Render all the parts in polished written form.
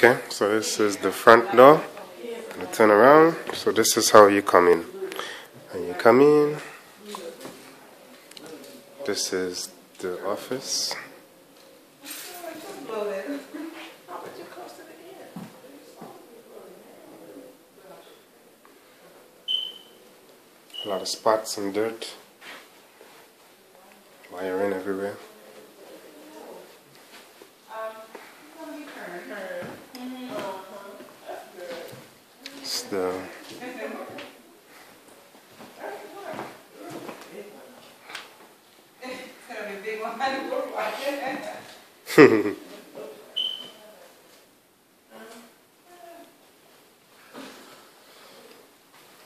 Okay, so this is the front door. You turn around. So this is how you come in. And you come in. This is the office. A lot of spots and dirt. Wiring everywhere. It's the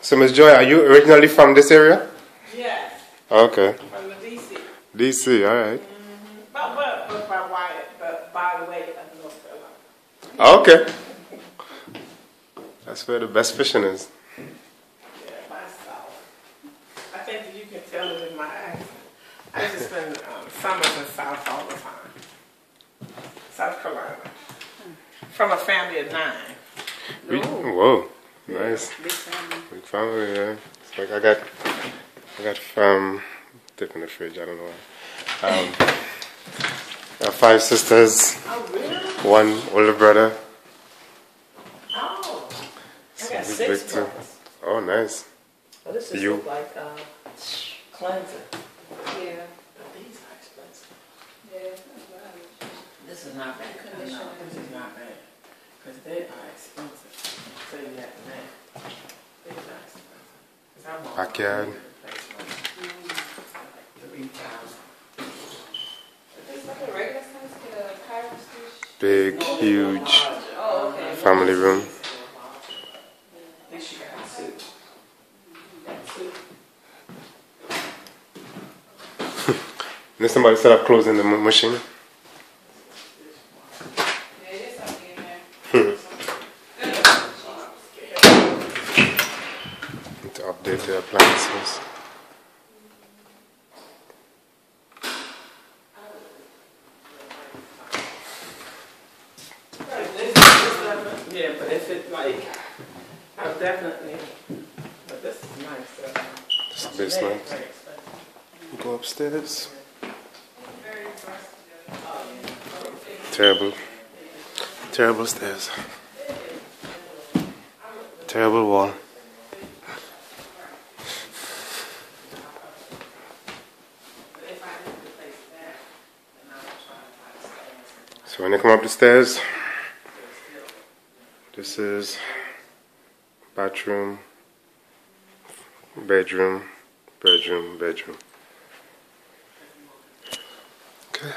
So, Miss Joy, are you originally from this area? Yes. Okay. From the DC. DC, all right. But by Wyatt, but by the way, of North Carolina. Okay. That's where the best fishing is. Yeah, by South. I think that you can tell it in my accent. I just spend summers in South all the time. South Carolina. From a family of 9. Whoa, nice. Big family. Big family, yeah. It's like I got dip in the fridge, I don't know why. I have 5 sisters, Oh, really? 1 older brother. Oh. I got he's 6 big too. brothers. Oh, nice. Well, this just You? look like cleanser. Yeah. But these are expensive. Yeah. This is not bad. No, this is not bad. Because they are expensive. So you have to know. These are expensive. 'Cause I want Backyard. $3,000. Is this like a regular size Kairos dish? Big, huge Oh, okay. family room. At least you got soup. Got soup. Then somebody set up clothes in the machine. Yeah, there's something in there. Need to update the appliances. Yeah, but if it like, I'll definitely, but this is nice. This is basement. Go upstairs. Terrible stairs. Terrible wall. So when you come up the stairs, this is bathroom, bedroom, bedroom, bedroom. Okay.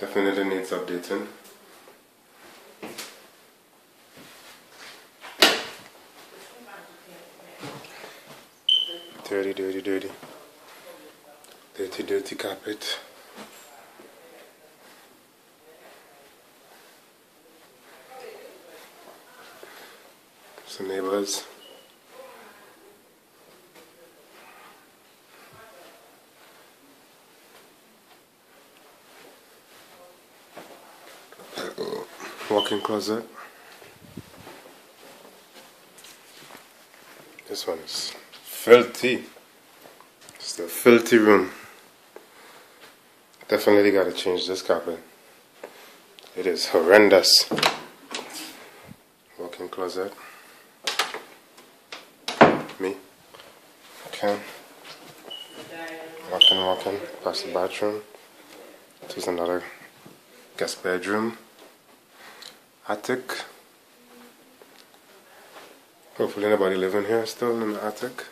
Definitely needs updating. Dirty, dirty, dirty. Dirty, dirty carpet. Some neighbors. Walk-in closet. This one is filthy. It's the filthy room. Definitely got to change this carpet. It is horrendous. Walk-in closet. Me. Okay. Walk-in. Past the bathroom. There's another guest bedroom. Attic. Hopefully nobody living here still in the attic.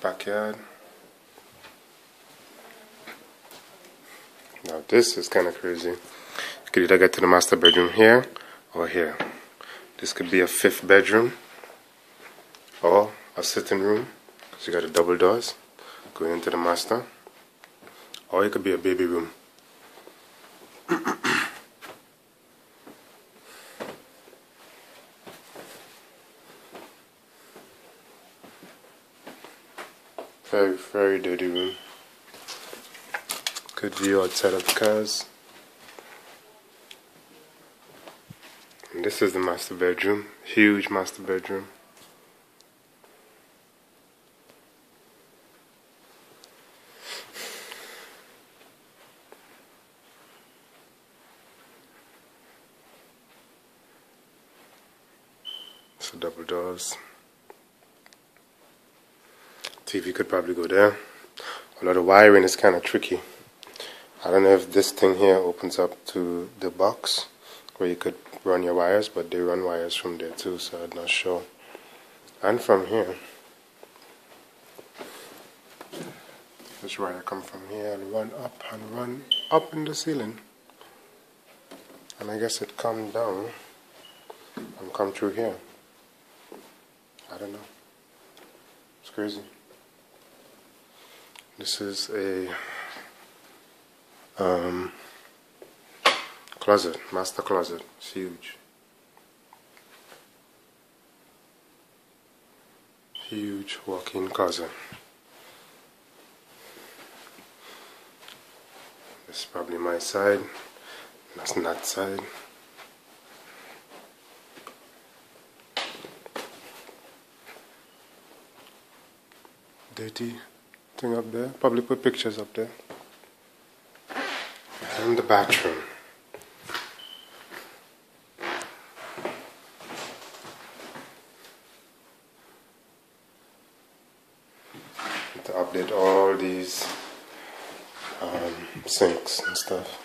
Backyard. Now this is kind of crazy. You could either get to the master bedroom here or here. This could be a 5th bedroom or a sitting room, because you got the double doors going into the master, or it could be a baby room. Very, very dirty room. Good view outside of the cars. And this is the master bedroom. Huge master bedroom. So double doors. TV could probably go there. Although the wiring is kind of tricky. I don't know if this thing here opens up to the box where you could run your wires, but they run wires from there too, so I'm not sure. And from here, this wire come from here and run up in the ceiling. And I guess it come down and come through here. I don't know. It's crazy. This is a closet, master closet. It's huge. Huge walk-in closet. This is probably my side. That's that side. Dirty thing up there. Probably put pictures up there. And the bathroom. To update all these sinks and stuff.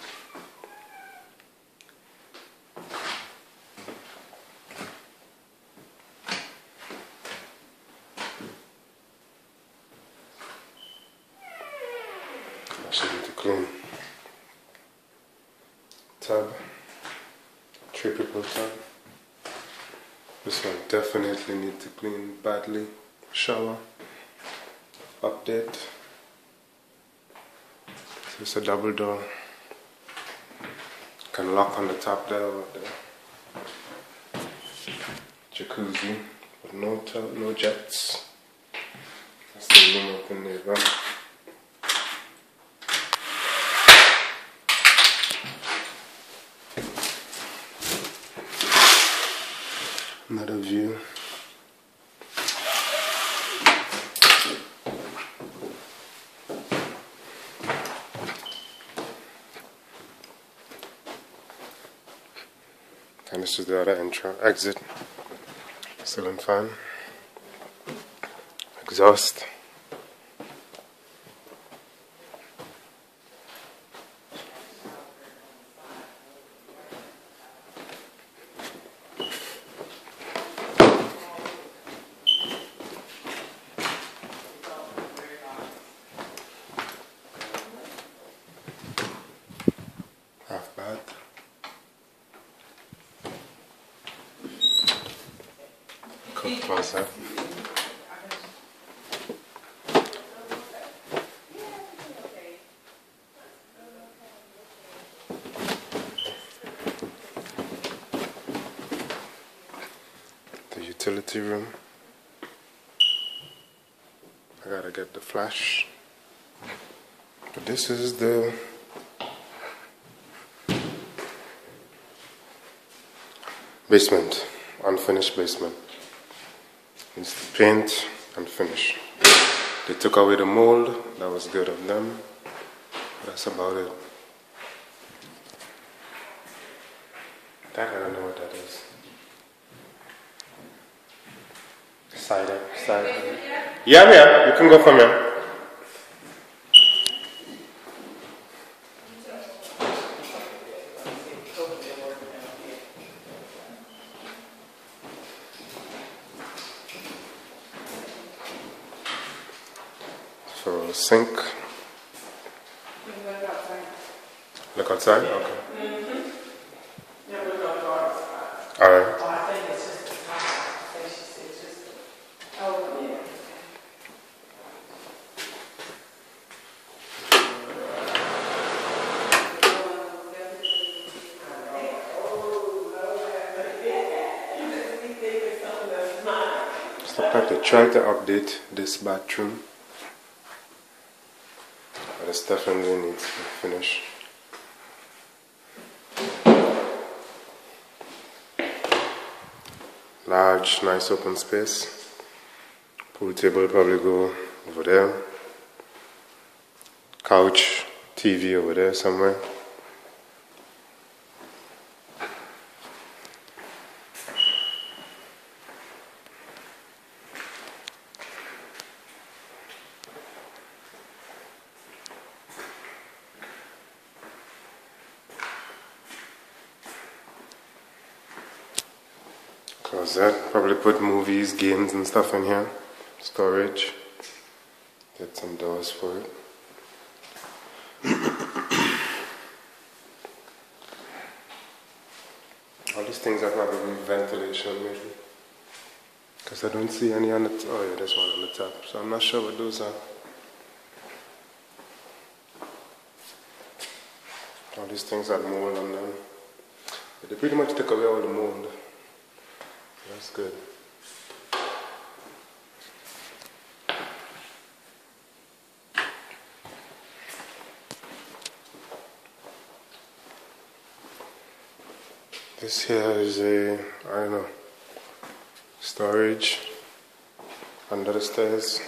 I should need to clean. Tub, 3 people tub. This one definitely need to clean badly. Shower, update. So it's a double door. Can lock on the top there or there. Jacuzzi, but no jets. That's the room up in there, right? Another view. And this is the other exit. Ceiling fan. Exhaust. Half bath. Cook closet. The utility room. I gotta get the flash. But this is the basement, unfinished basement. It's the paint and finish. They took away the mold, that was good of them. That's about it. That I don't know what that is. Side. Yeah, you can go from here. So sink. Look outside? Okay. Yeah, we're gonna go outside. Alright. Oh, I think it's just the top. I think she said just the, oh, yeah. It's not like they tried to update this bathroom. This definitely needs to finish. Large, nice open space. Pool table will probably go over there. Couch, TV over there somewhere. Closet, probably put movies, games and stuff in here. Storage. Get some doors for it. All these things are probably ventilation maybe. Because I don't see any on the top. Oh yeah, there's one on the top. So I'm not sure what those are. All these things have mold on them. But they pretty much took away all the mold. That's good. This here is I don't know, storage under the stairs.